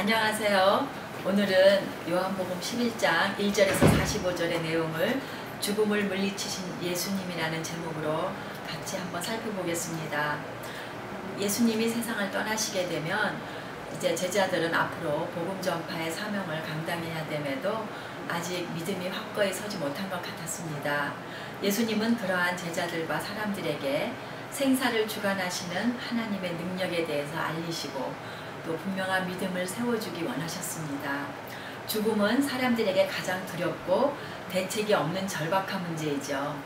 안녕하세요. 오늘은 요한복음 11장 1절에서 45절의 내용을 죽음을 물리치신 예수님이라는 제목으로 같이 한번 살펴보겠습니다. 예수님이 세상을 떠나시게 되면 이제 제자들은 앞으로 복음 전파의 사명을 감당해야 됨에도 아직 믿음이 확고히 서지 못한 것 같았습니다. 예수님은 그러한 제자들과 사람들에게 생사를 주관하시는 하나님의 능력에 대해서 알리시고 또 분명한 믿음을 세워주기 원하셨습니다. 죽음은 사람들에게 가장 두렵고 대책이 없는 절박한 문제이죠.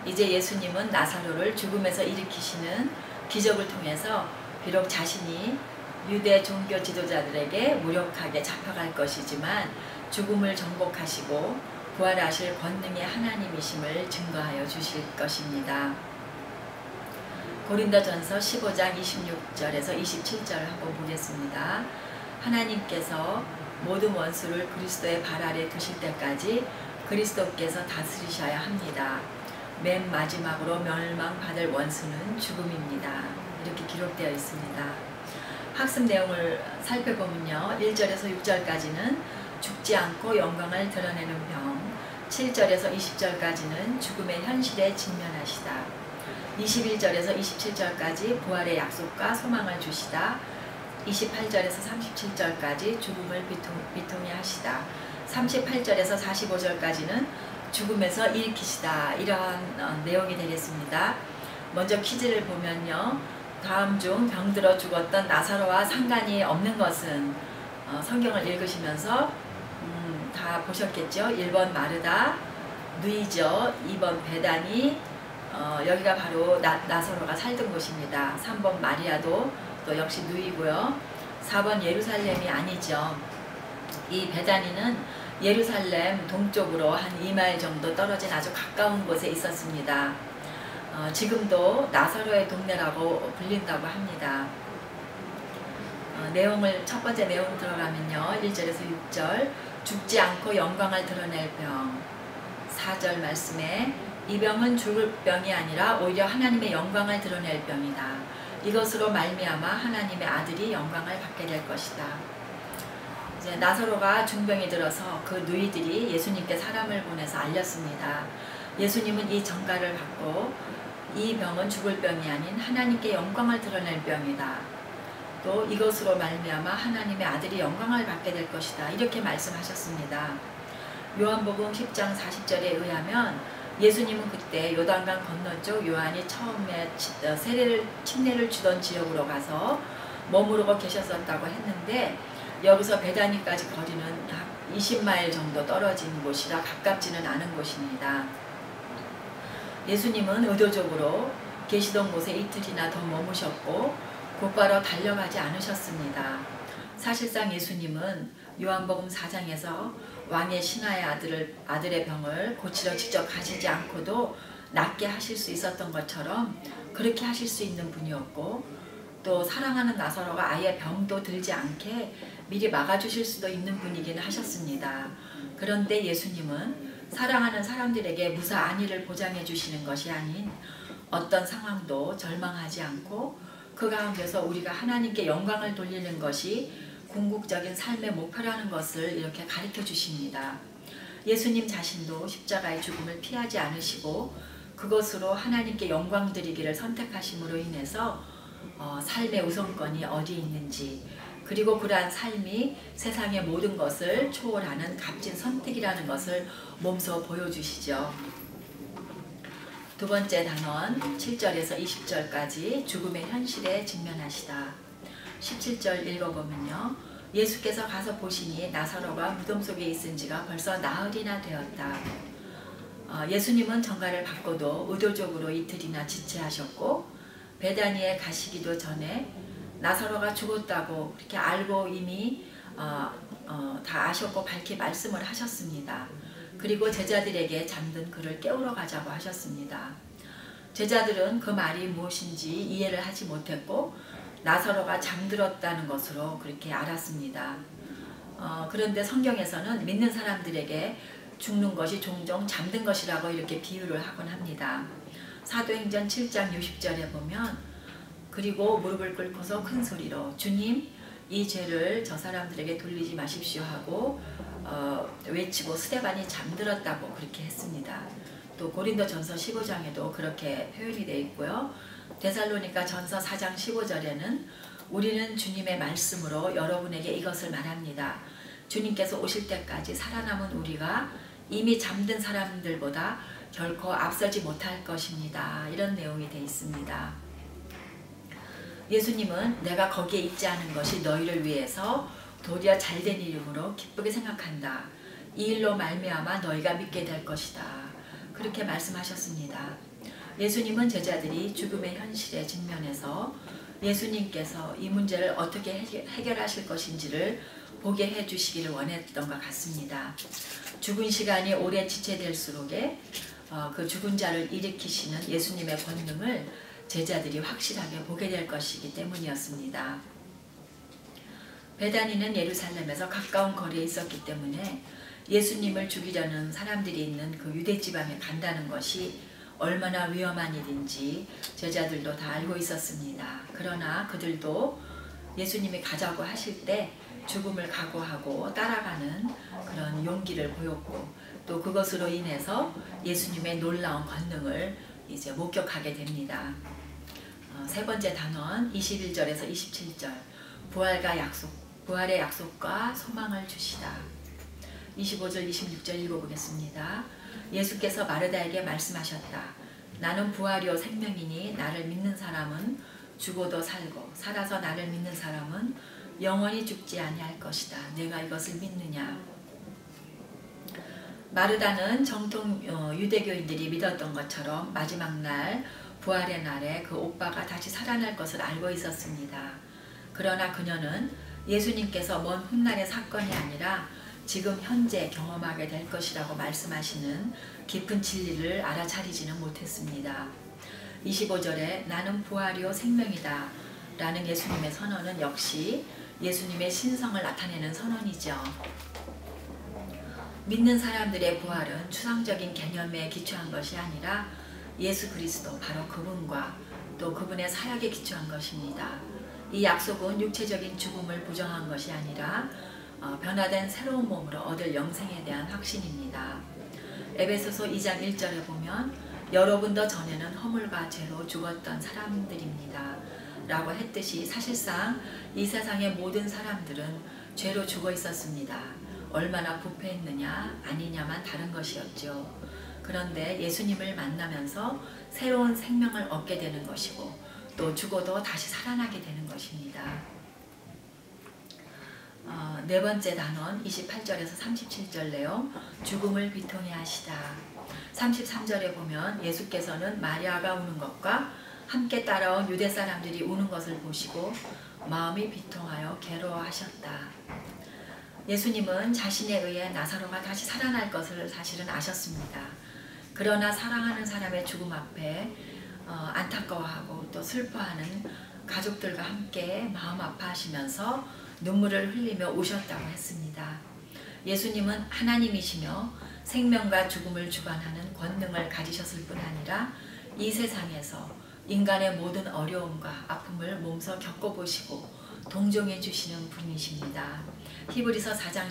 이제 예수님은 나사로를 죽음에서 일으키시는 기적을 통해서 비록 자신이 유대 종교 지도자들에게 무력하게 잡혀갈 것이지만 죽음을 정복하시고 부활하실 권능의 하나님이심을 증거하여 주실 것입니다. 고린도전서 15장 26절에서 27절을 한번 보겠습니다. 하나님께서 모든 원수를 그리스도의 발 아래 두실 때까지 그리스도께서 다스리셔야 합니다. 맨 마지막으로 멸망받을 원수는 죽음입니다. 이렇게 기록되어 있습니다. 학습 내용을 살펴보면요. 1절에서 6절까지는 죽지 않고 영광을 드러내는 병, 7절에서 20절까지는 죽음의 현실에 직면하시다, 21절에서 27절까지 부활의 약속과 소망을 주시다, 28절에서 37절까지 죽음을 비통히 하시다, 38절에서 45절까지는 죽음에서 일으키시다, 이러한 내용이 되겠습니다. 먼저 퀴즈를 보면요. 다음 중 병들어 죽었던 나사로와 상관이 없는 것은 성경을 읽으시면서 다 보셨겠죠? 1번 마르다, 누이죠. 2번 베다니, 여기가 바로 나사로가 살던 곳입니다. 3번 마리아도 또 역시 누이고요. 4번 예루살렘이 아니죠. 이 베다니는 예루살렘 동쪽으로 한 2마일 정도 떨어진 아주 가까운 곳에 있었습니다. 지금도 나사로의 동네라고 불린다고 합니다. 첫 번째 내용 들어가면요. 1절에서 6절, 죽지 않고 영광을 드러낼 병. 4절 말씀에 이 병은 죽을 병이 아니라 오히려 하나님의 영광을 드러낼 병이다. 이것으로 말미암아 하나님의 아들이 영광을 받게 될 것이다. 이제 나사로가 중병이 들어서 그 누이들이 예수님께 사람을 보내서 알렸습니다. 예수님은 이 전가를 받고 이 병은 죽을 병이 아닌 하나님께 영광을 드러낼 병이다. 또 이것으로 말미암아 하나님의 아들이 영광을 받게 될 것이다. 이렇게 말씀하셨습니다. 요한복음 10장 40절에 의하면 예수님은 그때 요단강 건너쪽 요한이 처음에 침례를 주던 지역으로 가서 머무르고 계셨었다고 했는데 여기서 베다니까지 거리는 약 20마일 정도 떨어진 곳이라 가깝지는 않은 곳입니다. 예수님은 의도적으로 계시던 곳에 이틀이나 더 머무셨고 곧바로 달려가지 않으셨습니다. 사실상 예수님은 요한복음 4장에서 왕의 신하의 아들의 병을 고치러 직접 가시지 않고도 낫게 하실 수 있었던 것처럼 그렇게 하실 수 있는 분이었고, 또 사랑하는 나사로가 아예 병도 들지 않게 미리 막아주실 수도 있는 분이긴 하셨습니다. 그런데 예수님은 사랑하는 사람들에게 무사 안위를 보장해 주시는 것이 아닌 어떤 상황도 절망하지 않고 그 가운데서 우리가 하나님께 영광을 돌리는 것이 궁극적인 삶의 목표라는 것을 이렇게 가르쳐 주십니다. 예수님 자신도 십자가의 죽음을 피하지 않으시고 그것으로 하나님께 영광 드리기를 선택하심으로 인해서 삶의 우선권이 어디 있는지, 그리고 그러한 삶이 세상의 모든 것을 초월하는 값진 선택이라는 것을 몸소 보여주시죠. 두 번째 단원 7절에서 20절까지 죽음의 현실에 직면하시다. 17절 읽어보면요. 예수께서 가서 보시니 나사로가 무덤 속에 있은 지가 벌써 나흘이나 되었다. 예수님은 전가를 받고도 의도적으로 이틀이나 지체하셨고 베다니에 가시기도 전에 나사로가 죽었다고 그렇게 알고 이미 다 아셨고 밝히 말씀을 하셨습니다. 그리고 제자들에게 잠든 그를 깨우러 가자고 하셨습니다. 제자들은 그 말이 무엇인지 이해를 하지 못했고 나사로가 잠들었다는 것으로 그렇게 알았습니다. 그런데 성경에서는 믿는 사람들에게 죽는 것이 종종 잠든 것이라고 이렇게 비유를 하곤 합니다. 사도행전 7장 60절에 보면 그리고 무릎을 꿇고서 큰 소리로 주님 이 죄를 저 사람들에게 돌리지 마십시오 하고 외치고 스데반이 잠들었다고 그렇게 했습니다. 또 고린도전서 15장에도 그렇게 표현이 되어 있고요. 데살로니가 전서 4장 15절에는 우리는 주님의 말씀으로 여러분에게 이것을 말합니다. 주님께서 오실 때까지 살아남은 우리가 이미 잠든 사람들보다 결코 앞서지 못할 것입니다. 이런 내용이 되어 있습니다. 예수님은 내가 거기에 있지 않은 것이 너희를 위해서 도리어 잘된 일이므로 기쁘게 생각한다. 이 일로 말미암아 너희가 믿게 될 것이다. 그렇게 말씀하셨습니다. 예수님은 제자들이 죽음의 현실에 직면해서 예수님께서 이 문제를 어떻게 해결하실 것인지를 보게 해주시기를 원했던 것 같습니다. 죽은 시간이 오래 지체될수록에 그 죽은 자를 일으키시는 예수님의 권능을 제자들이 확실하게 보게 될 것이기 때문이었습니다. 베다니는 예루살렘에서 가까운 거리에 있었기 때문에 예수님을 죽이려는 사람들이 있는 그 유대 지방에 간다는 것이 얼마나 위험한 일인지 제자들도 다 알고 있었습니다. 그러나 그들도 예수님이 가자고 하실 때 죽음을 각오하고 따라가는 그런 용기를 보였고 또 그것으로 인해서 예수님의 놀라운 권능을 이제 목격하게 됩니다. 세 번째 단원 21절에서 27절 부활의 약속과 소망을 주시다. 25절 26절 읽어보겠습니다. 예수께서 마르다에게 말씀하셨다. 나는 부활이요 생명이니 나를 믿는 사람은 죽어도 살고 살아서 나를 믿는 사람은 영원히 죽지 아니할 것이다. 내가 이것을 믿느냐. 마르다는 정통 유대교인들이 믿었던 것처럼 마지막 날 부활의 날에 그 오빠가 다시 살아날 것을 알고 있었습니다. 그러나 그녀는 예수님께서 먼 훗날의 사건이 아니라 지금 현재 경험하게 될 것이라고 말씀하시는 깊은 진리를 알아차리지는 못했습니다. 25절에 나는 부활이요 생명이다 라는 예수님의 선언은 역시 예수님의 신성을 나타내는 선언이죠. 믿는 사람들의 부활은 추상적인 개념에 기초한 것이 아니라 예수 그리스도 바로 그분과 또 그분의 사역에 기초한 것입니다. 이 약속은 육체적인 죽음을 부정한 것이 아니라 변화된 새로운 몸으로 얻을 영생에 대한 확신입니다. 에베소서 2장 1절에 보면 여러분도 전에는 허물과 죄로 죽었던 사람들입니다 라고 했듯이 사실상 이 세상의 모든 사람들은 죄로 죽어 있었습니다. 얼마나 부패했느냐 아니냐만 다른 것이었죠. 그런데 예수님을 만나면서 새로운 생명을 얻게 되는 것이고 또 죽어도 다시 살아나게 되는 것입니다. 네 번째 단원 28절에서 37절 내용 죽음을 비통해 하시다. 33절에 보면 예수께서는 마리아가 우는 것과 함께 따라온 유대 사람들이 우는 것을 보시고 마음이 비통하여 괴로워하셨다. 예수님은 자신에 의해 나사로가 다시 살아날 것을 사실은 아셨습니다. 그러나 사랑하는 사람의 죽음 앞에 안타까워하고 또 슬퍼하는 가족들과 함께 마음 아파하시면서 눈물을 흘리며 우셨다고 했습니다. 예수님은 하나님이시며 생명과 죽음을 주관하는 권능을 가지셨을 뿐 아니라 이 세상에서 인간의 모든 어려움과 아픔을 몸소 겪어보시고 동정해 주시는 분이십니다. 히브리서 4장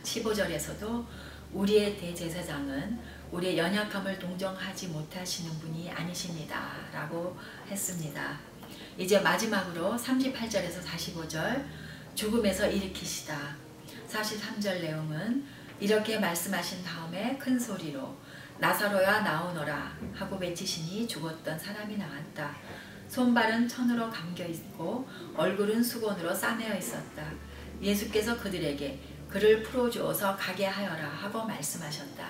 15절에서도 우리의 대제사장은 우리의 연약함을 동정하지 못하시는 분이 아니십니다 라고 했습니다. 이제 마지막으로 38절에서 45절 죽음에서 일으키시다. 43절 내용은 이렇게 말씀하신 다음에 큰 소리로 나사로야 나오너라 하고 외치시니 죽었던 사람이 나왔다. 손발은 천으로 감겨있고 얼굴은 수건으로 싸매어 있었다. 예수께서 그들에게 그를 풀어주어서 가게 하여라 하고 말씀하셨다.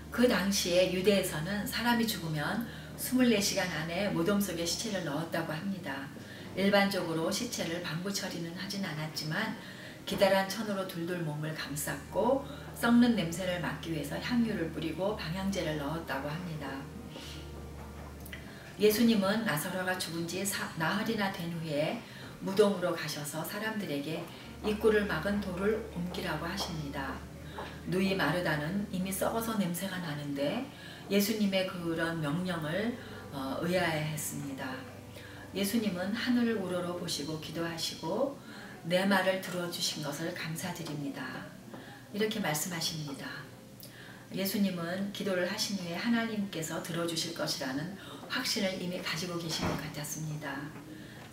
그 당시에 유대에서는 사람이 죽으면 24시간 안에 무덤 속에 시체를 넣었다고 합니다. 일반적으로 시체를 방부 처리는 하진 않았지만 기다란 천으로 둘둘 몸을 감쌌고 썩는 냄새를 막기 위해서 향유를 뿌리고 방향제를 넣었다고 합니다. 예수님은 나사로가 죽은 지 나흘이나 된 후에 무덤으로 가셔서 사람들에게 입구를 막은 돌을 옮기라고 하십니다. 누이 마르다는 이미 썩어서 냄새가 나는데 예수님의 그런 명령을 의아해했습니다. 예수님은 하늘을 우러러 보시고 기도하시고 내 말을 들어주신 것을 감사드립니다. 이렇게 말씀하십니다. 예수님은 기도를 하신 후에 하나님께서 들어주실 것이라는 확신을 이미 가지고 계신 것 같았습니다.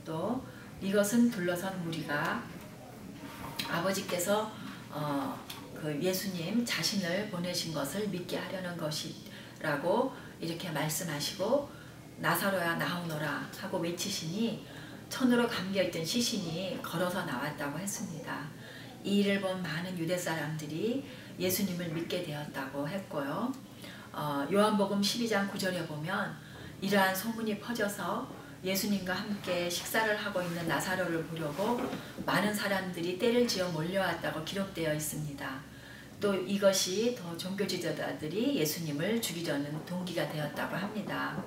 또 이것은 둘러선 무리가 아버지께서 그 예수님 자신을 보내신 것을 믿게 하려는 것이라고 이렇게 말씀하시고 나사로야 나오너라 하고 외치시니 천으로 감겨있던 시신이 걸어서 나왔다고 했습니다. 이 일을 본 많은 유대 사람들이 예수님을 믿게 되었다고 했고요. 요한복음 12장 9절에 보면 이러한 소문이 퍼져서 예수님과 함께 식사를 하고 있는 나사로를 보려고 많은 사람들이 떼를 지어 몰려왔다고 기록되어 있습니다. 또 이것이 더 종교 지도자들이 예수님을 죽이려는 동기가 되었다고 합니다.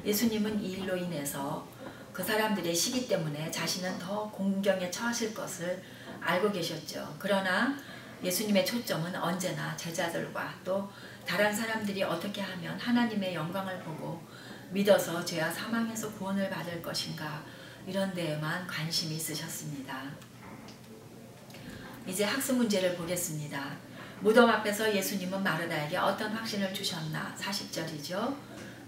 예수님은 이 일로 인해서 그 사람들의 시기 때문에 자신은 더 공경에 처하실 것을 알고 계셨죠. 그러나 예수님의 초점은 언제나 제자들과 또 다른 사람들이 어떻게 하면 하나님의 영광을 보고 믿어서 죄와 사망에서 구원을 받을 것인가, 이런 데에만 관심이 있으셨습니다. 이제 학습 문제를 보겠습니다. 무덤 앞에서 예수님은 마르다에게 어떤 확신을 주셨나? 40절이죠.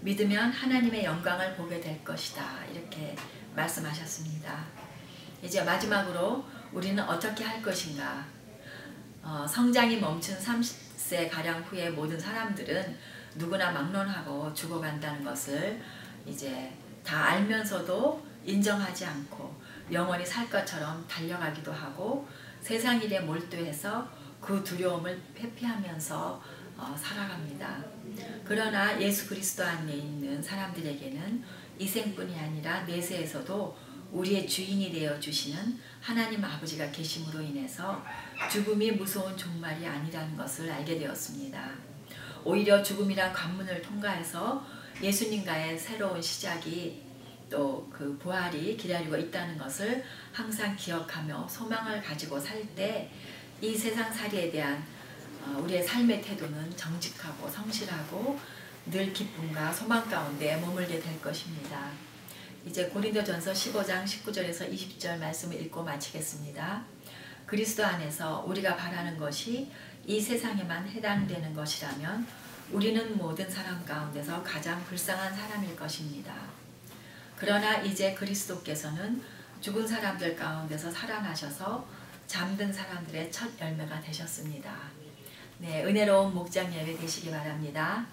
믿으면 하나님의 영광을 보게 될 것이다. 이렇게 말씀하셨습니다. 이제 마지막으로 우리는 어떻게 할 것인가? 성장이 멈춘 30세가량 후에 모든 사람들은 누구나 막론하고 죽어간다는 것을 이제 다 알면서도 인정하지 않고 영원히 살 것처럼 달려가기도 하고 세상 일에 몰두해서 그 두려움을 회피하면서 살아갑니다. 그러나 예수 그리스도 안에 있는 사람들에게는 이 생뿐이 아니라 내세에서도 우리의 주인이 되어 주시는 하나님 아버지가 계심으로 인해서 죽음이 무서운 종말이 아니라는 것을 알게 되었습니다. 오히려 죽음이란 관문을 통과해서 예수님과의 새로운 시작이 또 그 부활이 기다리고 있다는 것을 항상 기억하며 소망을 가지고 살 때 이 세상살이에 대한 우리의 삶의 태도는 정직하고 성실하고 늘 기쁨과 소망 가운데 머물게 될 것입니다. 이제 고린도전서 15장 19절에서 20절 말씀을 읽고 마치겠습니다. 그리스도 안에서 우리가 바라는 것이 이 세상에만 해당되는 것이라면 우리는 모든 사람 가운데서 가장 불쌍한 사람일 것입니다. 그러나 이제 그리스도께서는 죽은 사람들 가운데서 살아나셔서 잠든 사람들의 첫 열매가 되셨습니다. 네, 은혜로운 목장 예배 되시기 바랍니다.